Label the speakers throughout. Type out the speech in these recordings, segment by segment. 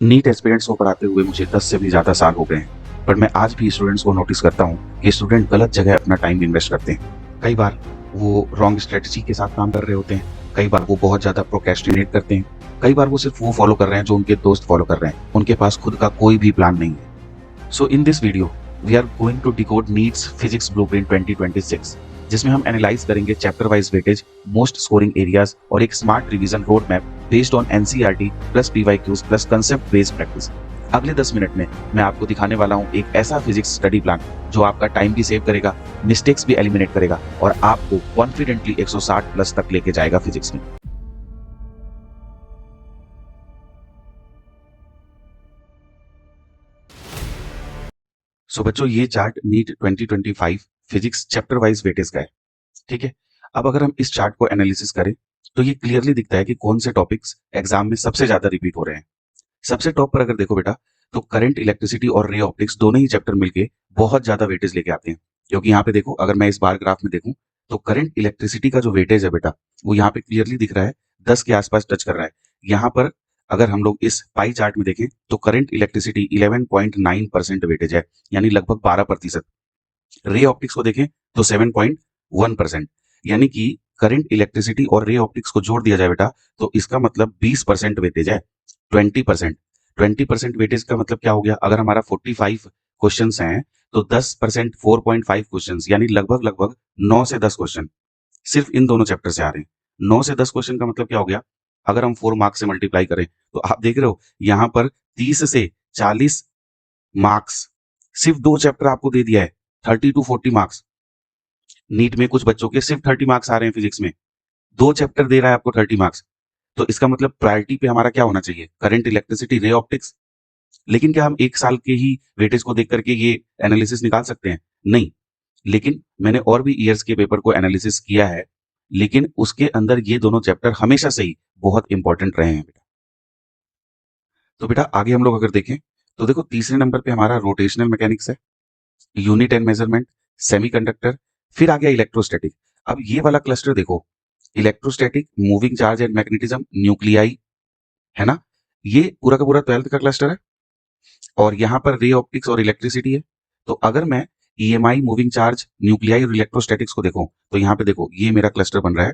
Speaker 1: NEET aspirants को पढ़ाते हुए मुझे 10 से भी ज़्यादा साल हो गए हैं, पर मैं आज भी स्टूडेंट्स को नोटिस करता हूँ कि स्टूडेंट गलत जगह अपना टाइम इन्वेस्ट करते हैं। कई बार वो रॉन्ग स्ट्रेटजी के साथ काम कर रहे होते हैं, कई बार वो बहुत ज़्यादा प्रोक्रेस्टिनेट करते हैं, कई बार वो सिर्फ वो फॉलो कर रहे हैं जो उनके दोस्त फॉलो कर रहे हैं, उनके पास खुद का कोई भी प्लान नहीं है। So in this video we are going to decode NEET's physics blueprint 2026, जिसमें हम एनालाइज करेंगे chapter wise weightage, most scoring areas और एक smart revision road map based on NCERT plus PYQs plus concept based practice. अगले 10 minute में मैं आपको दिखाने वाला हूं एक ऐसा फिजिक्स स्टडी प्लान जो आपका टाइम भी सेव करेगा, मिस्टेक्स भी एलिमिनेट करेगा और आपको कॉन्फिडेंटली 160 प्लस तक लेके जाएगा फिजिक्स में। सो बच्चों, ये chart NEET 2025 physics chapter wise weightage का है। ठीक है, अब अगर हम इस चार्ट को एनालिसिस करें तो ये क्लियरली दिखता है कि कौन से टॉपिक्स एग्जाम में सबसे ज्यादा रिपीट हो रहे हैं। सबसे टॉप पर अगर देखो बेटा, तो करंट इलेक्ट्रिसिटी और रे ऑप्टिक्स दोनों ही चैप्टर मिलके बहुत ज्यादा वेटेज लेके आते हैं। क्योंकि यहाँ पे देखो, अगर मैं इस बार ग्राफ में देखूं तो करंट इलेक्ट्रिसिटी का जो वेटेज है बेटा, वो यहाँ पे क्लियरली दिख रहा है, 10 के आसपास टच कर रहा है। यहाँ पर अगर हम लोग इस पाई चार्ट में देखें तो करंट इलेक्ट्रिसिटी 11.9% वेटेज है, यानी लगभग 12%। रे ऑप्टिक्स को देखें तो 7.1%, यानी कि करंट इलेक्ट्रिसिटी और रे ऑप्टिक्स को जोड़ दिया जाए बेटा तो इसका मतलब 20% वेटेज है। 20%, 20% वेटेज का मतलब क्या हो गया? अगर हमारा 45 क्वेश्चन हैं तो 10% 4.5 क्वेश्चन, यानी लगभग लगभग 9 से 10 क्वेश्चन सिर्फ इन दोनों चैप्टर से आ रहे हैं। 9 से 10 क्वेश्चन का मतलब क्या हो गया? अगर हम 4 मार्क्स से मल्टीप्लाई करें तो आप देख रहे हो यहाँ पर 30 से 40 मार्क्स सिर्फ 2 चैप्टर आपको दे दिया है। 30 टू 40 मार्क्स। नीट में कुछ बच्चों के सिर्फ 30 मार्क्स आ रहे हैं फिजिक्स में, 2 चैप्टर दे रहा है आपको 30 मार्क्स। तो इसका मतलब प्रायोरिटी पे हमारा क्या होना चाहिए? Current electricity, ray optics. लेकिन क्या हम एक साल के ही वेटेज को देख करके ये एनालिसिस निकाल सकते हैं? नहीं। लेकिन मैंने और भी ईयर्स के पेपर को एनालिसिस किया है, लेकिन उसके अंदर ये दोनों चैप्टर हमेशा से ही बहुत इंपॉर्टेंट रहे हैं बेटा। तो बेटा आगे हम लोग अगर देखें तो देखो, तीसरे नंबर पे हमारा रोटेशनल मैकेनिक्स है, यूनिट एंड मेजरमेंट, सेमीकंडक्टर, फिर आ गया इलेक्ट्रोस्टैटिक। अब ये वाला क्लस्टर देखो, electrostatic, moving charge and magnetism, nuclei, है ना? ये पूरा का पूरा 12th का क्लस्टर है। और यहाँ पर रे ऑप्टिक्स और इलेक्ट्रिसिटी है। तो अगर मैं ईएमआई, मूविंग चार्ज, न्यूक्लियाई और इलेक्ट्रोस्टैटिक्स को देखूं तो यहाँ पे देखो, ये मेरा क्लस्टर बन रहा है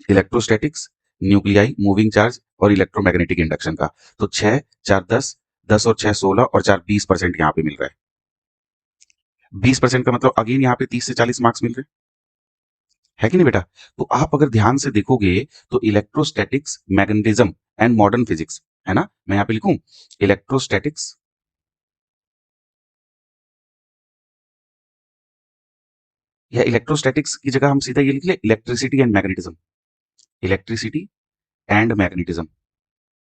Speaker 1: इलेक्ट्रोस्टैटिक्स, न्यूक्लियाई, मूविंग चार्ज और इलेक्ट्रोमैग्नेटिक इंडक्शन का। तो 6 4 10, 10 और 6 16 और 4 20% यहाँ पे मिल रहा है। 20% का मतलब अगेन यहाँ पे 30 से 40 मार्क्स मिल रहे हैं, है कि नहीं बेटा? तो आप अगर ध्यान से देखोगे तो electrostatics, magnetism and modern physics, है ना? मैं यहाँ पे लिखूं इलेक्ट्रोस्टैटिक्स या इलेक्ट्रोस्टैटिक्स की जगह हम सीधा ये लिख ले electricity and magnetism, electricity and magnetism.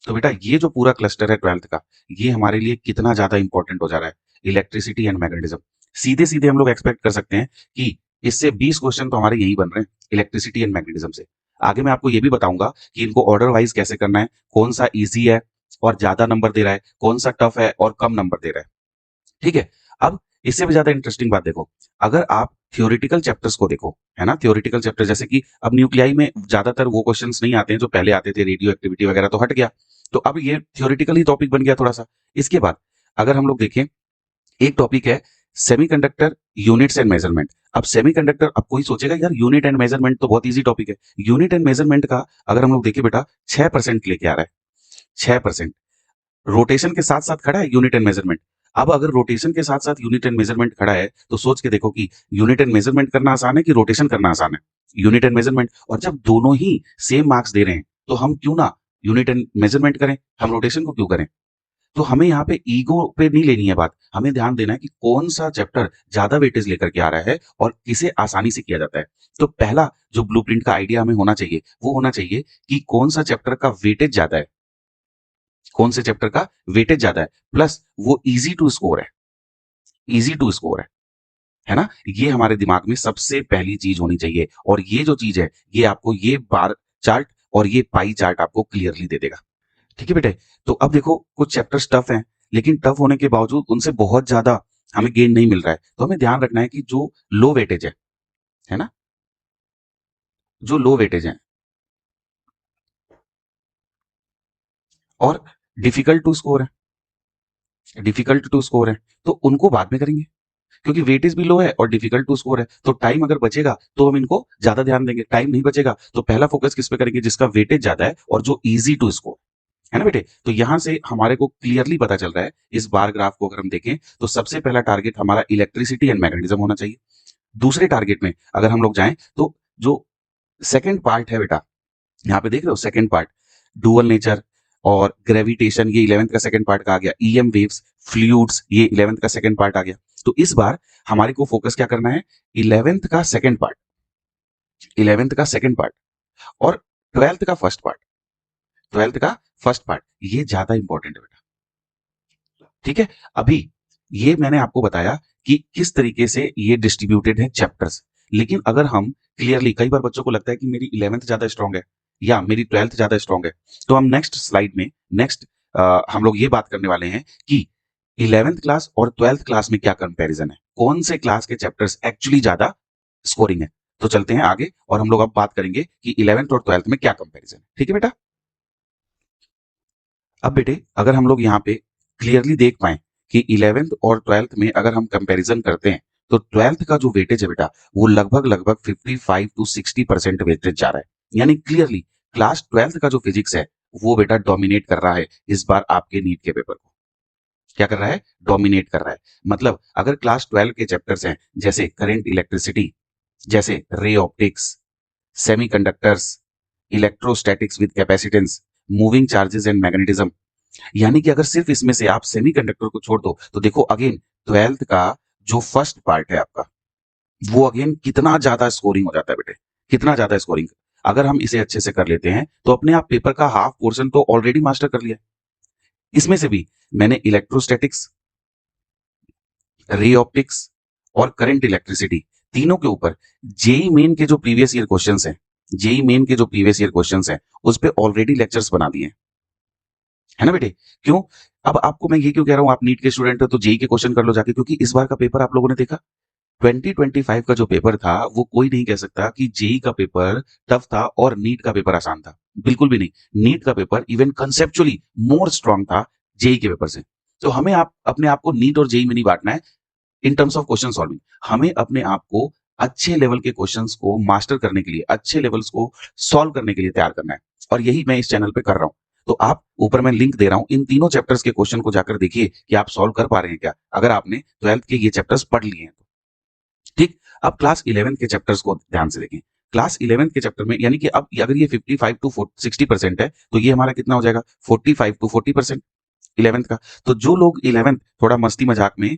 Speaker 1: तो बेटा ये जो पूरा क्लस्टर है 12th का, ये हमारे लिए कितना ज्यादा इंपॉर्टेंट हो जा रहा है, इलेक्ट्रिसिटी एंड मैग्नेटिज्म। सीधे सीधे हम लोग एक्सपेक्ट कर सकते हैं कि इससे 20 क्वेश्चन तो हमारे यही बन रहे हैं इलेक्ट्रिसिटी एंड मैग्नेटिज्म से। आगे मैं आपको ये भी बताऊंगा कि इनको ऑर्डर वाइज कैसे करना है, कौन सा इजी है और ज्यादा नंबर दे रहा है, कौन सा टफ है और कम नंबर दे रहा है। ठीक है, अब इससे भी ज्यादा इंटरेस्टिंग बात देखो, अगर आप थ्योरेटिकल चैप्टर्स को देखो, है ना, थ्योरेटिकल चैप्टर जैसे कि अब न्यूक्लियाई में ज्यादातर वो क्वेश्चंस नहीं आते हैं जो पहले आते थे, रेडियो एक्टिविटी वगैरह तो हट गया, तो अब ये थ्योरेटिकल ही टॉपिक बन गया थोड़ा सा। इसके बाद अगर हम लोग देखें, एक टॉपिक है सेमीकंडक्टर, यूनिट्स एंड मेजरमेंट। अब सेमीकंडक्टर, अब कोई सोचेगा यार यूनिट एंड मेजरमेंट तो बहुत इजी टॉपिक है। यूनिट एंड मेजरमेंट का अगर हम लोग देखें बेटा, 6% लेके आ रहा है, 6%। रोटेशन के साथ साथ खड़ा है यूनिट एंड मेजरमेंट। अब अगर रोटेशन के साथ साथ यूनिट एंड मेजरमेंट खड़ा है तो सोच के देखो कि यूनिट एंड मेजरमेंट करना आसान है कि रोटेशन करना आसान है? Unit and measurement. और जब दोनों ही सेम मार्क्स दे रहे हैं तो हम क्यों ना यूनिट एंड मेजरमेंट करें, हम रोटेशन को क्यों करें? तो हमें यहाँ पे ईगो पे नहीं लेनी है बात, हमें ध्यान देना है कि कौन सा चैप्टर ज्यादा वेटेज लेकर के आ रहा है और किसे आसानी से किया जाता है। तो पहला जो ब्लूप्रिंट का आइडिया हमें होना चाहिए वो होना चाहिए कि कौन सा चैप्टर का वेटेज ज्यादा है, कौन से चैप्टर का वेटेज ज्यादा है, प्लस वो इजी टू स्कोर है, इजी टू स्कोर है ना? ये हमारे दिमाग में सबसे पहली चीज होनी चाहिए। और ये जो चीज है ये आपको ये बार चार्ट और ये पाई चार्ट आपको क्लियरली दे देगा। ठीक है बेटे? तो अब देखो, कुछ चैप्टर्स टफ हैं, लेकिन टफ होने के बावजूद उनसे बहुत ज्यादा हमें गेन नहीं मिल रहा है। तो हमें ध्यान रखना है कि जो लो वेटेज है ना, जो लो वेटेज है और डिफिकल्ट टू स्कोर है, डिफिकल्ट टू स्कोर है तो उनको बाद में करेंगे, क्योंकि वेटेज भी लो है और डिफिकल्ट टू स्कोर है, तो टाइम अगर बचेगा तो हम इनको ज्यादा ध्यान देंगे, टाइम नहीं बचेगा तो पहला फोकस किस पे करेंगे, जिसका वेटेज ज्यादा है और जो इजी टू स्कोर है ना बेटे। तो यहां से हमारे को क्लियरली पता चल रहा है, इस बार ग्राफ को अगर हम देखें तो सबसे पहला टारगेट हमारा इलेक्ट्रिसिटी एंड मैग्नेटिज्म होना चाहिए। दूसरे टारगेट में अगर हम लोग जाएं तो जो सेकंड पार्ट है बेटा, यहाँ पे देख रहे हो सेकंड पार्ट, डुअल नेचर और ग्रेविटेशन, ये 11th का सेकंड पार्ट का आ गया। ईएम वेव्स, फ्लूइड्स, ये 11th का सेकंड पार्ट आ गया। तो इस बार हमारे को फोकस क्या करना है, 11th का सेकंड पार्ट, 11th का सेकंड पार्ट और 12th का फर्स्ट पार्ट, 12th का फर्स्ट पार्ट, ये ज्यादा इंपॉर्टेंट है बेटा। ठीक है, अभी ये मैंने आपको बताया कि किस तरीके से ये डिस्ट्रीब्यूटेड है चैप्टर्स। लेकिन अगर हम क्लियरली, कई बार बच्चों को लगता है कि मेरी 11th ज्यादा स्ट्रांग है या मेरी 12th ज्यादा स्ट्रांग है, तो हम नेक्स्ट स्लाइड में नेक्स्ट हम लोग ये बात करने वाले हैं कि 11th क्लास और 12th क्लास में क्या कंपैरिजन है, कौन से क्लास के चैप्टर्स एक्चुअली ज्यादा स्कोरिंग है। तो चलते हैं आगे और हम लोग अब बात करेंगे कि 11th और 12th में क्या कंपैरिजन है। ठीक है बेटा। अब बेटे अगर हम लोग यहाँ पे क्लियरली देख पाए कि 11th और 12th में अगर हम कंपैरिजन करते हैं तो 12th का जो वेटेज है बेटा वो लगभग लगभग 55 to 60% वेटेज जा रहा है। यानी क्लियरली क्लास 12th का जो फिजिक्स है वो बेटा डोमिनेट कर रहा है इस बार आपके नीट के पेपर को। क्या कर रहा है, डोमिनेट कर रहा है। मतलब अगर क्लास 12 के चैप्टर्स हैं जैसे करंट इलेक्ट्रिसिटी, जैसे ray optics, semiconductors, electrostatics with capacitance, moving charges and magnetism, यानी कि अगर सिर्फ इसमें से आप सेमीकंडक्टर को छोड़ दो तो देखो अगेन 12th का जो फर्स्ट पार्ट है आपका वो अगेन कितना ज्यादा स्कोरिंग हो जाता है बेटे, कितना ज्यादा स्कोरिंग। अगर हम इसे अच्छे से कर लेते हैं तो अपने आप पेपर का हाफ पोर्शन तो ऑलरेडी मास्टर कर लिया। इसमें से भी मैंने इलेक्ट्रोस्टैटिक्स, रे ऑप्टिक्स और करंट इलेक्ट्रिसिटी तीनों के ऊपर जेई मेन के जो प्रीवियस ईयर क्वेश्चंस हैं, जेई मेन के जो प्रीवियस ईयर क्वेश्चंस हैं उस पे ऑलरेडी लेक्चर्स बना दिए हैं, है ना बेटे। क्यों, अब आपको मैं ये क्यों कह रहा हूं, आप नीट के स्टूडेंट हो तो जेई के क्वेश्चन कर लो जाके, क्योंकि इस बार का पेपर आप लोगों ने देखा 2025 का जो पेपर था वो कोई नहीं कह सकता कि जेई का पेपर टफ था और नीट का पेपर आसान था, बिल्कुल भी नहीं। नीट का paper even conceptually more strong था जेई के पेपर से। तो हमें आप अपने आप को नीट और जेई में नहीं बांटना है in terms of question solving, हमें अपने आप को अच्छे लेवल के क्वेश्चंस को मास्टर करने के लिए, अच्छे लेवल्स को सॉल्व करने के लिए तैयार करना है, और यही मैं इस चैनल पे कर रहा हूं। तो आप ऊपर मैं लिंक दे रहा हूं, इन तीनों चैप्टर्स के क्वेश्चन को जाकर देखिए कि आप सॉल्व कर पा रहे हैं क्या, अगर आपने 12th के ये चैप्टर्स पढ़ लिए हैं तो। ठीक, अब क्लास 11th के चैप्टर्स को ध्यान से देखें। क्लास 11th के चैप्टर में यानी कि अब अगर ये 55 टू 60% है तो ये हमारा कितना हो जाएगा, 45 टू 40% 11th का। तो जो लोग 11th थोड़ा मस्ती मजाक में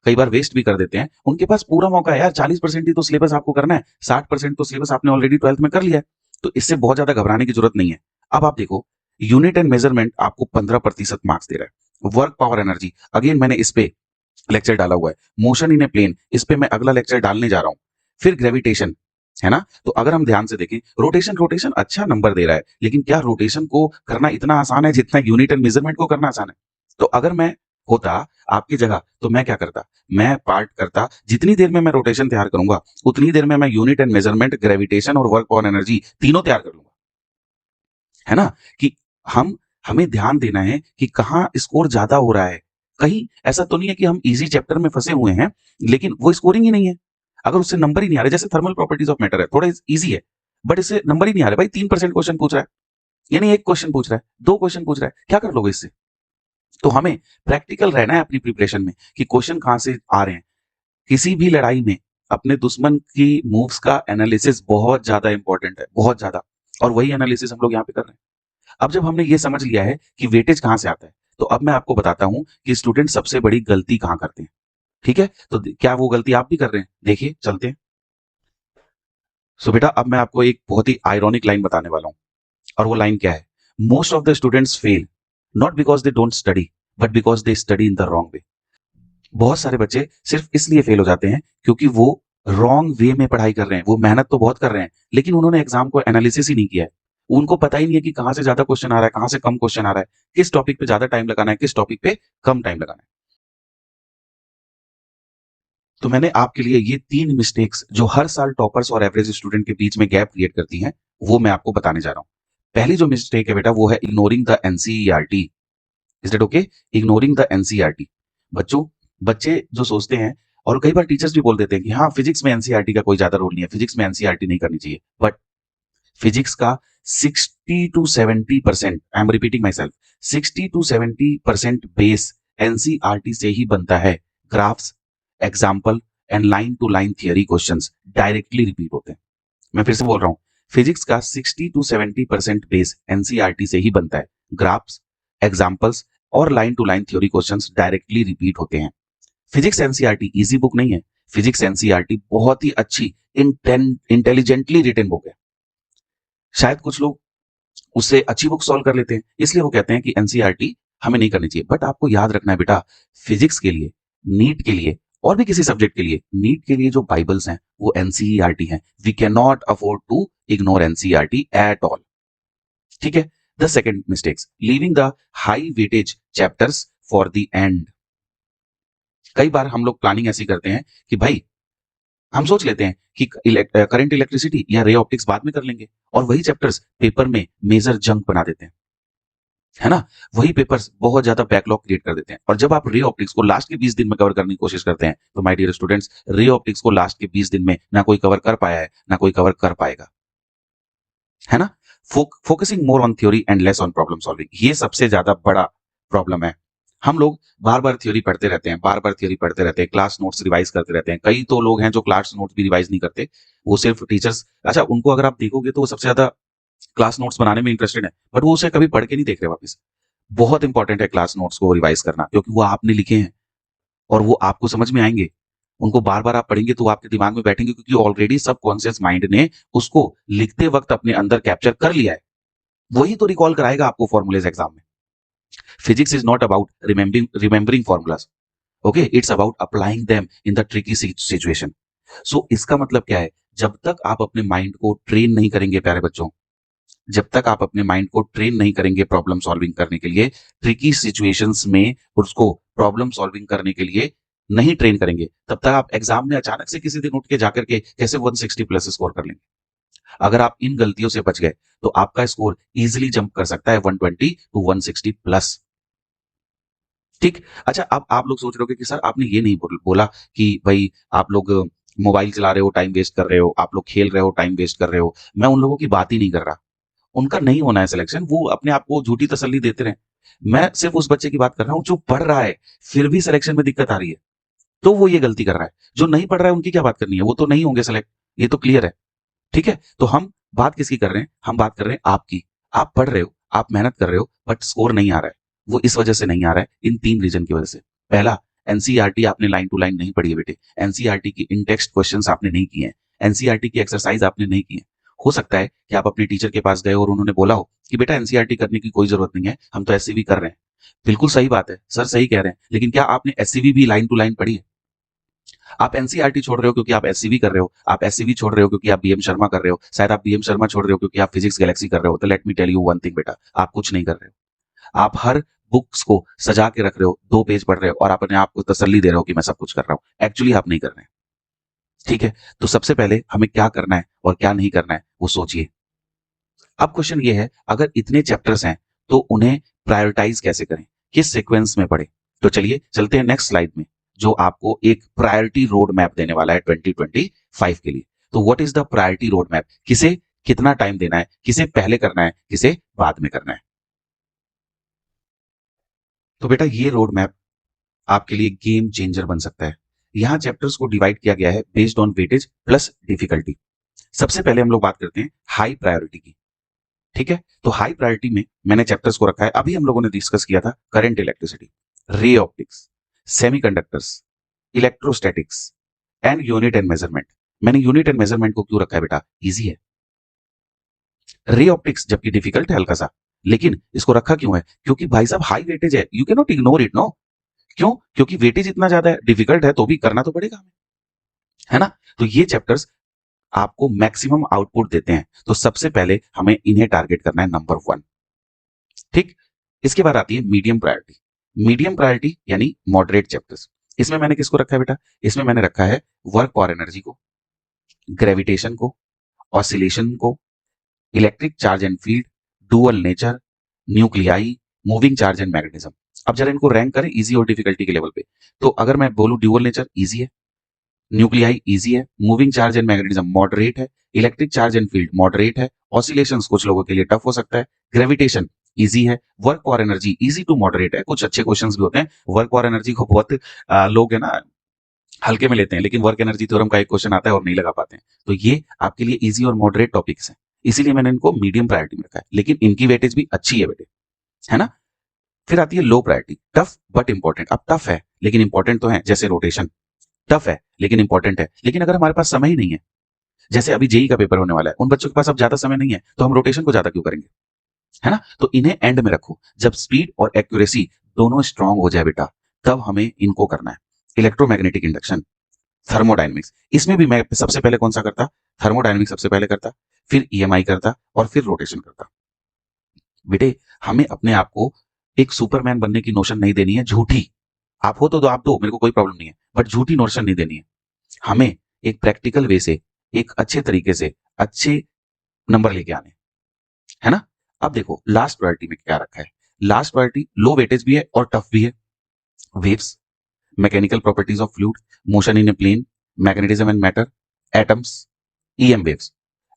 Speaker 1: कई बार वेस्ट भी कर देते हैं, उनके पास पूरा मौका है यार, 40% ही तो सिलेबस आपको करना है, 60% तो सिलेबस आपने ऑलरेडी 12th में कर लिया है, तो इससे बहुत ज्यादा घबराने की जरूरत नहीं है। अब आप देखो, यूनिट एंड मेजरमेंट आपको 15% मार्क्स दे रहा है। वर्क पावर एनर्जी अगेन मैंने इस पे लेक्चर डाला हुआ है। मोशन इन ए प्लेन, इस पे मैं अगला लेक्चर डालने जा रहा हूं। फिर ग्रेविटेशन, है ना। तो अगर हम ध्यान से देखें, रोटेशन रोटेशन अच्छा नंबर दे रहा है, लेकिन क्या रोटेशन को करना इतना आसान है जितना यूनिट एंड मेजरमेंट को करना आसान है। तो अगर मैं होता आपकी जगह तो मैं क्या करता, मैं पार्ट करता, जितनी देर में मैं रोटेशन तैयार करूंगा उतनी देर में मैं यूनिट एंड मेजरमेंट, ग्रेविटेशन और वर्क पावर एनर्जी तीनों तैयार कर लूंगा, है ना। कि हम हमें ध्यान देना है कि कहाँ स्कोर ज्यादा हो रहा है। कहीं ऐसा तो नहीं है कि हम इजी चैप्टर में फंसे हुए हैं लेकिन वो स्कोरिंग ही नहीं है, अगर उससे नंबर ही नहीं आ रहे। जैसे थर्मल प्रॉपर्टीज ऑफ मैटर है, थोड़ा इजी है बट इससे नंबर ही नहीं आ रहे भाई, 3% क्वेश्चन पूछ रहा है, यानी एक क्वेश्चन पूछ रहा है, दो क्वेश्चन पूछ रहा है, क्या कर लोगे इससे। तो हमें प्रैक्टिकल रहना है अपनी प्रिपरेशन में कि क्वेश्चन कहां से आ रहे हैं। किसी भी लड़ाई में अपने दुश्मन की मूव्स का एनालिसिस बहुत ज्यादा इंपॉर्टेंट है, बहुत ज्यादा, और वही एनालिसिस हम लोग यहाँ पे कर रहे हैं। अब जब हमने ये समझ लिया है कि वेटेज कहां से आता है, तो अब मैं आपको बताता हूं कि स्टूडेंट सबसे बड़ी गलती कहां करते हैं। ठीक है, तो क्या वो गलती आप भी कर रहे हैं, देखिए चलते हैं। सो बेटा अब मैं आपको एक बहुत ही आयरॉनिक लाइन बताने वाला हूं, और वो लाइन क्या है, most of the students fail not because they don't study but because they study in the wrong way. बहुत सारे बच्चे सिर्फ इसलिए फेल हो जाते हैं क्योंकि वो रॉन्ग वे में पढ़ाई कर रहे हैं। वो मेहनत तो बहुत कर रहे हैं लेकिन उन्होंने एग्जाम को एनालिसिस ही नहीं किया है। उनको पता ही नहीं है कि कहां से ज्यादा क्वेश्चन आ रहा है, कहां से कम क्वेश्चन आ रहा है, किस टॉपिक पे ज्यादा टाइम लगाना है, किस टॉपिक पे कम टाइम लगाना है। तो मैंने आपके लिए ये 3 मिस्टेक्स जो हर साल टॉपर्स और एवरेज स्टूडेंट के बीच में गैप क्रिएट करती हैं वो मैं आपको बताने जा रहा हूं। पहली जो मिस्टेक है बेटा वो है ignoring the NCERT. Is that okay? Ignoring the NCERT. बच्चों, बच्चे जो सोचते हैं, और कई बार टीचर्स भी बोल देते हैं कि हाँ, फिजिक्स में एनसीईआरटी का कोई ज्यादा रोल नहीं है, फिजिक्स में एनसीईआरटी नहीं करनी चाहिए, बट फिजिक्स का 60 to 70%, I am repeating myself, 60 to 70% base NCERT से ही बनता है। Graphs, example and line to line theory questions directly repeat होते हैं। मैं फिर से बोल रहा हूं, फिजिक्स का 60 to 70% बेस एनसीईआरटी से ही बनता है। ग्राफ्स, एग्जाम्पल्स और line to line theory questions directly repeat होते हैं। फिजिक्स एनसीईआरटी इजी बुक नहीं है। फिजिक्स एनसीईआरटी बहुत ही अच्छी इंटेलिजेंटली रिटन बुक है। शायद कुछ लोग उससे अच्छी बुक सॉल्व कर लेते हैं, इसलिए वो कहते हैं कि एनसीईआरटी हमें नहीं करनी चाहिए। बट आपको याद रखना है बेटा, फिजिक्स के लिए, नीट के लिए और भी किसी सब्जेक्ट के लिए, नीट के लिए जो बाइबल्स हैं वो एनसीईआरटी हैं। We cannot afford to ignore NCERT at all. ठीक है? The second mistakes, leaving the high weightage chapters for the end. कई बार हम लोग प्लानिंग ऐसी करते हैं कि भाई हम सोच लेते हैं कि करंट इलेक्ट्रिसिटी या रे ऑप्टिक्स बाद में कर लेंगे, और वही चैप्टर्स पेपर में मेजर जंक बना देते हैं, है ना? वही पेपर्स बहुत ज्यादा बैकलॉग क्रिएट कर देते हैं। और जब आप रे ऑप्टिक्स को लास्ट के 20 दिन में कवर करने की कोशिश करते हैं, तो my dear students, ray optics को लास्ट के 20 दिन में ना कोई कवर कर पाया है, ना कोई कवर कर पाएगा, है ना? Focusing more on theory and less on problem solving, ये सबसे ज्यादा बड़ा प्रॉब्लम है। हम लोग बार बार थ्योरी पढ़ते रहते हैं, बार बार थ्योरी पढ़ते रहते हैं, क्लास नोट्स रिवाइज करते रहते हैं। कई तो लोग हैं जो क्लास नोट्स भी रिवाइज नहीं करते, वो सिर्फ टीचर्स, अच्छा उनको अगर आप देखोगे तो वो सबसे ज्यादा क्लास नोट्स बनाने में इंटरेस्टेड है, बट वो उसे कभी पढ़ के नहीं देख रहे वापस। बहुत इंपॉर्टेंट है क्लास नोट्स को रिवाइज करना, क्योंकि वो आपने लिखे हैं और वो आपको समझ में आएंगे। उनको बार बार आप पढ़ेंगे तो वो आपके दिमाग में बैठेंगे, क्योंकि ऑलरेडी सबकॉन्शियस माइंड ने उसको लिखते वक्त अपने अंदर कैप्चर कर लिया है। वही तो रिकॉल कराएगा आपको फॉर्मूलेज एग्जाम में। Physics is not about remembering formulas, okay, it's about applying them in the tricky situation. So इसका मतलब क्या है? जब तक आप अपने माइंड को ट्रेन नहीं करेंगे प्यारे बच्चों, जब तक आप अपने माइंड को ट्रेन नहीं करेंगे प्रॉब्लम सॉल्विंग करने के लिए, ट्रिकी सिचुएशंस में उसको प्रॉब्लम सॉल्विंग करने के लिए नहीं ट्रेन करेंगे, तब तक आप एग्जाम में अचानक से किसी दिन उठ के जाकर के कैसे 160 प्लस स्कोर कर लेंगे? अगर आप इन गलतियों से बच गए तो आपका स्कोर इजीली जंप कर सकता है 120 टू 160 प्लस। ठीक? अच्छा, अब आप लोग सोच रहे हो कि सर आपने ये नहीं बोला कि भाई आप लोग मोबाइल चला रहे हो, टाइम वेस्ट कर रहे हो, आप लोग खेल रहे हो, टाइम वेस्ट कर रहे हो। मैं उन लोगों की बात ही नहीं कर रहा, उनका नहीं होना है सिलेक्शन, वो अपने आप को झूठी तसल्ली देते रहे। मैं सिर्फ उस बच्चे की बात कर रहा हूं जो पढ़ रहा है, फिर भी सिलेक्शन में दिक्कत आ रही है, तो वो ये गलती कर रहा है। जो नहीं पढ़ रहा है उनकी क्या बात करनी है, वो तो नहीं होंगे सेलेक्ट, ये तो क्लियर है। ठीक है? तो हम बात किसकी कर रहे हैं? हम बात कर रहे हैं आपकी। आप पढ़ रहे हो, आप मेहनत कर रहे हो, बट स्कोर नहीं आ रहा है। वो इस वजह से नहीं आ रहा है, इन 3 रीजन की वजह से। पहला, एनसीईआरटी आपने लाइन टू लाइन नहीं पढ़ी है बेटे। एनसीईआरटी की इन टेक्स्ट क्वेश्चंस आपने नहीं किए हैं। एनसीईआरटी की एक्सरसाइज आपने नहीं की है। हो सकता है कि आप अपने टीचर के पास गए और उन्होंने बोला हो कि बेटा एनसीईआरटी करने की कोई जरूरत नहीं है, हम तो एससीवी कर रहे हैं। बिल्कुल सही बात है, सर सही कह रहे हैं, लेकिन क्या आपने एससीवी भी लाइन टू लाइन पढ़ी है? आप एनसीईआरटी छोड़ रहे हो क्योंकि आप एससीवी कर रहे हो, आप एससीवी छोड़ रहे हो क्योंकि आप बीएम शर्मा कर रहे हो, शायद आप बीएम शर्मा छोड़ रहे हो क्योंकि आप फिजिक्स गैलेक्सी कर रहे हो। तो let me tell you one thing बेटा, आप कुछ नहीं कर रहे हो। आप हर बुक्स को सजा के रख रहे हो, 2 पेज पढ़ रहे हो और अपने आप को तसल्ली दे रहे हो कि मैं सब कुछ कर रहा हूं। एक्चुअली आप नहीं कर रहे हैं। ठीक है? तो सबसे पहले हमें क्या करना है और क्या नहीं करना है वो सोचिए। अब क्वेश्चन ये है, अगर इतने चैप्टर्स हैं तो उन्हें प्रायोरिटाइज कैसे करें, किस सीक्वेंस में पढ़ें? तो चलिए चलते हैं नेक्स्ट स्लाइड में, जो आपको एक प्रायोरिटी रोड मैप देने वाला है 2025 के लिए। तो what is the priority road map? किसे कितना टाइम देना है, किसे पहले करना है, किसे बाद में करना है? तो बेटा ये रोड मैप आपके लिए गेम चेंजर बन सकता है। यहां चैप्टर्स को डिवाइड किया गया है based on weightage plus difficulty. सबसे पहले हम लोग बात करते हैं हाई प्रायोरिटी की। ठीक है? तो हाई प्रायोरिटी में मैंने चैप्टर्स को रखा है, अभी हम लोगों ने डिस्कस किया था current electricity, ray optics, semiconductors, electrostatics and unit and measurement. मैंने यूनिट एंड मेजरमेंट को क्यों रखा है बेटा? इजी है। रे ऑप्टिक्स जबकि डिफिकल्ट है हल्का सा, लेकिन इसको रखा क्यों है? क्योंकि भाई साहब हाई वेटेज है, you cannot ignore it, no. क्यों? क्योंकि वेटेज इतना ज्यादा है, डिफिकल्ट है तो भी करना तो पड़ेगा हमें, है ना? तो ये चैप्टर्स आपको मैक्सिमम आउटपुट देते हैं, तो सबसे पहले हमें इन्हें टारगेट करना है, नंबर 1। ठीक? इसके बाद आती है मीडियम प्रायोरिटी। मीडियम प्रायोरिटी यानी मॉडरेट चैप्टर्स। इसमें मैंने किसको रखा है बेटा? इसमें मैंने रखा है वर्क और एनर्जी को, ग्रेविटेशन को, ऑसिलेशन को, electric charge and field, dual nature, nuclei, moving charge and magnetism. अब जरा इनको रैंक करें इजी और डिफिकल्टी के लेवल पे। तो अगर मैं बोलूं ड्यूअल नेचर इजी है, न्यूक्लियाई इजी है, moving charge and magnetism moderate है, electric charge and field moderate है, ऑसिलेशंस कुछ लोगों के लिए टफ हो सकता है, ग्रेविटेशन इजी है, वर्क और एनर्जी इजी टू मॉडरेट है। कुछ अच्छे क्वेश्चंस भी होते हैं, वर्क और एनर्जी को बहुत लोग है ना हल्के में लेते हैं, लेकिन वर्क एनर्जी थ्योरम का एक क्वेश्चन आता है और नहीं लगा पाते हैं। तो ये आपके लिए इजी और मॉडरेट टॉपिक्स हैं, इसीलिए मैंने इनको मीडियम प्रायोरिटी में रखा है, लेकिन इनकी वेटेज भी अच्छी है बेटे, है ना। फिर आती है low priority, tough but important. अब टफ है लेकिन इंपॉर्टेंट तो है, जैसे रोटेशन टफ है लेकिन इंपॉर्टेंट है, लेकिन अगर हमारे पास समय ही नहीं है, जैसे अभी जेई का पेपर होने वाला है, उन बच्चों के पास अब ज्यादा समय नहीं है, तो हम रोटेशन को ज्यादा क्यों करेंगे, है ना। तो इन्हें एंड में रखो, जब स्पीड और एक्यूरेसी दोनों स्ट्रांग हो जाए बेटा, तब हमें इनको करना है। इलेक्ट्रोमैग्नेटिक इंडक्शन, थर्मोडायनेमिक्स, इसमें भी मैं सबसे पहले कौन सा करता, थर्मोडायनेमिक्स सबसे पहले करता, फिर ईएमआई करता और फिर रोटेशन करता। बेटे हमें अपने आप को एक सुपरमैन बनने की नोशन नहीं देनी है झूठी। आप हो तो आप दो, मेरे को कोई प्रॉब्लम नहीं है, बट झूठी नोशन नहीं देनी है। हमें एक प्रैक्टिकल वे से, एक अच्छे तरीके से अच्छे नंबर लेके आने, है ना। अब देखो लास्ट प्रायोरिटी में क्या रखा है। लास्ट प्रायोरिटी लो वेटेज भी है और टफ भी है। Waves, mechanical properties of fluid, motion in a plane, magnetism and matter, atoms, EM waves.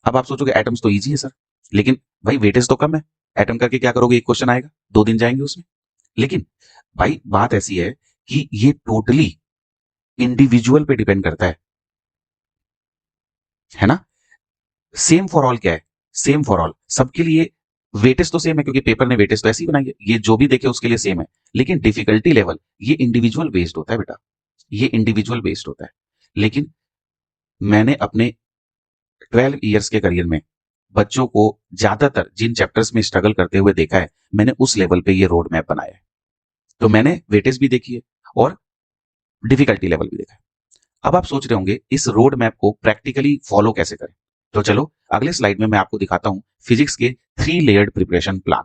Speaker 1: अब आप सोचोगे एटम्स तो इजी है सर, लेकिन भाई वेटेज तो कम है, एटम करके क्या करोगे, एक क्वेश्चन आएगा 2 दिन जाएंगे उसमें। लेकिन भाई बात ऐसी है कि ये टोटली इंडिविजुअल पे डिपेंड करता है ना। सेम फॉर ऑल क्या है, सेम फॉर ऑल सबके लिए वेटेज तो सेम है, क्योंकि पेपर ने वेटेज तो ऐसी बनाई है, ये जो भी देखे उसके लिए सेम है, लेकिन डिफिकल्टी लेवल ये इंडिविजुअल बेस्ड होता है बेटा, ये इंडिविजुअल बेस्ड होता है। लेकिन मैंने अपने 12 ईयर्स के करियर में बच्चों को ज्यादातर जिन चैप्टर्स में स्ट्रगल करते हुए देखा है, मैंने उस लेवल पे ये रोड मैप बनाया है। तो मैंने वेटेज भी देखी है और डिफिकल्टी लेवल भी देखा है। अब आप सोच रहे होंगे इस रोड मैप को प्रैक्टिकली फॉलो कैसे करें, तो चलो अगले स्लाइड में मैं आपको दिखाता हूं फिजिक्स के 3 लेयर्ड प्रिपरेशन प्लान।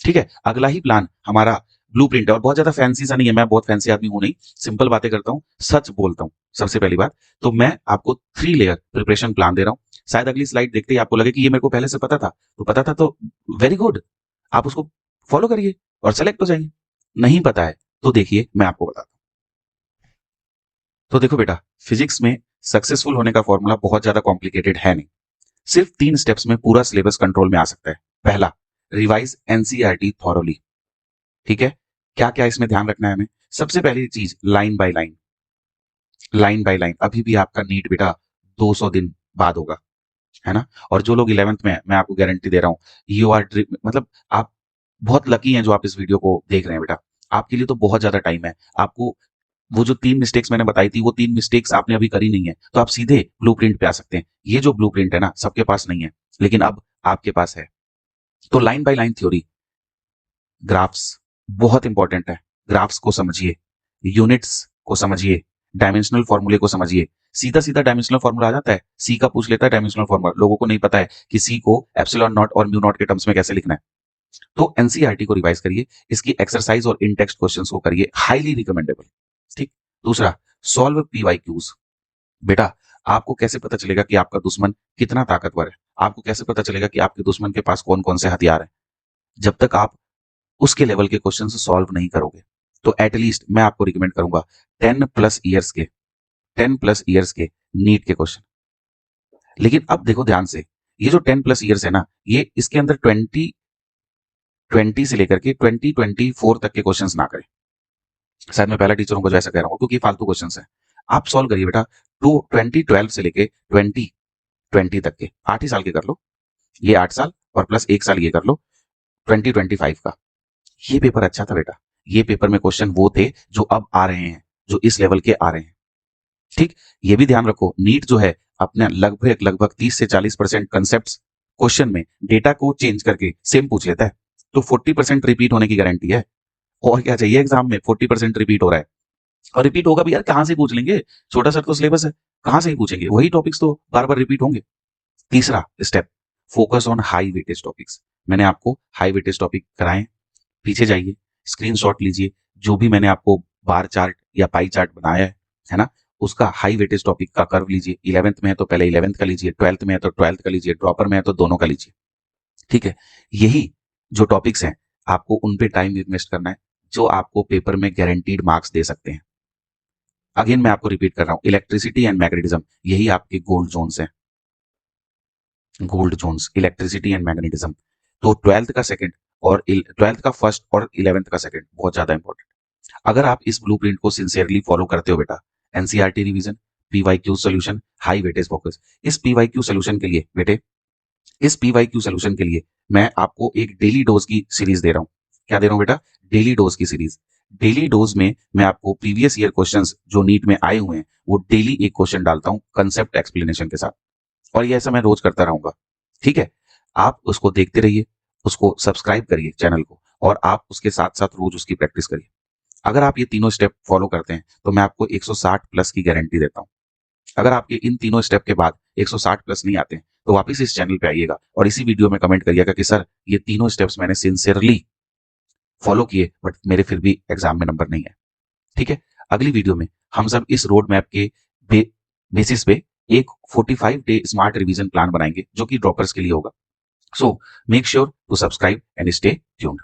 Speaker 1: ठीक है, अगला ही प्लान हमारा ब्लूप्रिंट है, और बहुत ज्यादा फैंसी सा नहीं है, मैं बहुत फैंसी आदमी हूं नहीं, सिंपल बातें करता हूं, सच बोलता हूं। सबसे पहली बात तो मैं आपको 3 लेयर प्रिपरेशन प्लान दे रहा हूं। शायद अगली स्लाइड देखते ही आपको लगे कि ये मेरे को पहले से पता था तो वेरी गुड, आप उसको फॉलो करिए और सेलेक्ट हो जाइए। नहीं पता है तो देखिए मैं आपको बताता हूं। तो देखो बेटा, फिजिक्स में सक्सेसफुल होने का फॉर्मूला बहुत ज्यादा कॉम्प्लिकेटेड है नहीं, सिर्फ 3 स्टेप्स में पूरा सिलेबस कंट्रोल में आ सकता है। पहला, रिवाइज एनसीईआरटी थॉरोली। ठीक है, क्या क्या इसमें ध्यान रखना है हमें। सबसे पहली चीज line by line, line by line. अभी भी आपका नीट बेटा 200 दिन बाद होगा, है ना। और जो लोग 11th में है, मैं आपको गारंटी दे रहा हूं, यू आर मतलब आप बहुत लकी हैं जो आप इस वीडियो को देख रहे हैं बेटा, आपके लिए तो बहुत ज्यादा टाइम है। आपको वो जो 3 मिस्टेक्स मैंने बताई थी, वो 3 मिस्टेक्स आपने अभी करी नहीं है, तो आप सीधे ब्लूप्रिंट पे आ सकते हैं। ये जो ब्लूप्रिंट है ना, सबके पास नहीं है, लेकिन अब आपके पास है। तो line by line theory, graphs बहुत इंपॉर्टेंट है, ग्राफ्स को समझिए, यूनिट्स को समझिए, डायमेंशनल फॉर्मूले को समझिए। सीधा सीधा डायमेंशनल फॉर्मूला आ जाता है, सी का पूछ लेता है डायमेंशनल फॉर्मूला, लोगों को नहीं पता है कि सी को एप्सिलॉन नॉट और म्यू नॉट के टर्म्स में कैसे लिखना है। तो एनसीईआरटी को रिवाइज करिए, इसकी एक्सरसाइज और इन टेक्स्ट क्वेश्चंस को करिए, हाईली रिकमेंडेबल। ठीक। दूसरा, सॉल्व पीवाईक्यूज। बेटा आपको कैसे पता चलेगा कि आपका दुश्मन कितना ताकतवर है, आपको कैसे पता चलेगा कि आपके दुश्मन के पास कौन कौन से हथियार हैं, जब तक आप उसके लेवल के क्वेश्चन सॉल्व नहीं करोगे। तो एटलीस्ट मैं आपको रिकमेंड करूंगा 10+ ईयर्स के, 10+ ईयर्स के नीट के क्वेश्चन। लेकिन अब देखो ध्यान से, ये जो 10+ ईयर्स है ना, ये इसके अंदर 2020 से लेकर के 2024 तक के क्वेश्चंस ना करें। शायद मैं पहला टीचरों को जो ऐसा कह रहा हूँ, क्योंकि फालतू क्वेश्चंस हैं। आप सॉल्व करिए बेटा 2012 से लेके 2020 तक के, 8 ही साल के कर लो, ये 8 साल और प्लस 1 साल ये कर लो 2025 का। ये पेपर अच्छा था बेटा, ये पेपर में क्वेश्चन वो थे जो अब आ रहे हैं, जो इस लेवल के आ रहे हैं। ठीक, ये भी ध्यान रखो, नीट जो है अपने लगभग 30 से 40% कंसेप्ट क्वेश्चन में डेटा को चेंज करके सेम पूछ लेता है, तो 40% रिपीट होने की गारंटी है। और क्या चाहिए एग्जाम में, 40% रिपीट हो रहा है, और रिपीट होगा भी यार, कहां से पूछ लेंगे, छोटा सा तो सिलेबस है, कहां से ही पूछेंगे, वही टॉपिक्स तो बार बार रिपीट होंगे। तीसरा step, focus on high weightage topics. मैंने आपको हाई वेटेज टॉपिक कराए, पीछे जाइए, स्क्रीनशॉट लीजिए, जो भी मैंने आपको बार चार्ट या पाई चार्ट बनाया है ना, उसका हाई वेटेज टॉपिक का कर्व लीजिए। 11th में है तो पहले 11th का लीजिए, 12th में है तो 12th का लीजिए, ड्रॉपर में है तो दोनों का लीजिए। ठीक है, यही जो टॉपिक्स हैं आपको उन पे टाइम इन्वेस्ट करना है, जो आपको पेपर में गारंटीड मार्क्स दे सकते हैं। अगेन मैं आपको रिपीट कर रहा हूं, इलेक्ट्रिसिटी एंड मैग्नेटिज्म यही आपके गोल्ड जोन्स हैं, gold zones, electricity and magnetism. तो 12th का सेकंड और 12th का फर्स्ट और 11th का सेकंड बहुत ज्यादा इंपॉर्टेंट। अगर आप इस ब्लूप्रिंट को सिंसियरली फॉलो करते हो बेटा, NCERT revision, PYQ solution, high weightage focus, इस पीवाईक्यू सॉल्यूशन के लिए बेटे, इस पीवाईक्यू सॉल्यूशन के लिए मैं आपको एक डेली डोज की सीरीज दे रहा हूं। क्या दे रहा हूं बेटा? डेली डोज की सीरीज। डेली डोज में मैं आपको प्रीवियस ईयर क्वेश्चंस जो नीट में आए हुए हैं वो डेली एक क्वेश्चन डालता हूं कंसेप्ट एक्सप्लेनेशन के साथ, और ये ऐसा मैं रोज करता रहूंगा। ठीक है, आप उसको देखते रहिए, उसको सब्सक्राइब करिए चैनल को, और आप उसके साथ साथ रोज उसकी प्रैक्टिस करिए। अगर आप ये तीनों स्टेप फॉलो करते हैं तो मैं आपको 160 प्लस की गारंटी देता हूं। अगर आपके इन तीनों स्टेप के बाद 160 प्लस नहीं आते हैं तो वापस इस चैनल पे आइएगा और इसी वीडियो में कमेंट करिएगा कि सर ये तीनों स्टेप्स मैंने सिंसियरली फॉलो किए बट मेरे फिर भी एग्जाम में नंबर नहीं है। ठीक है, अगली वीडियो में हम सब इस रोड मैप के बेसिस पे एक 45 डे स्मार्ट रिवीजन प्लान बनाएंगे जो कि ड्रॉपर्स के लिए होगा। So make sure to subscribe and stay tuned.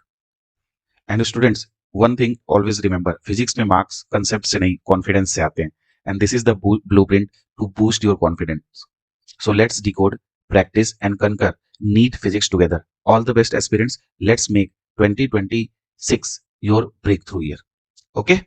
Speaker 1: And students, one thing always remember, physics में मार्क्स कंसेप्ट से नहीं कॉन्फिडेंस से आते हैं, and this is the blueprint to boost your confidence. So let's decode, practice, and conquer NEET physics together. All the best, aspirants. Let's make 2026 your breakthrough year. Okay?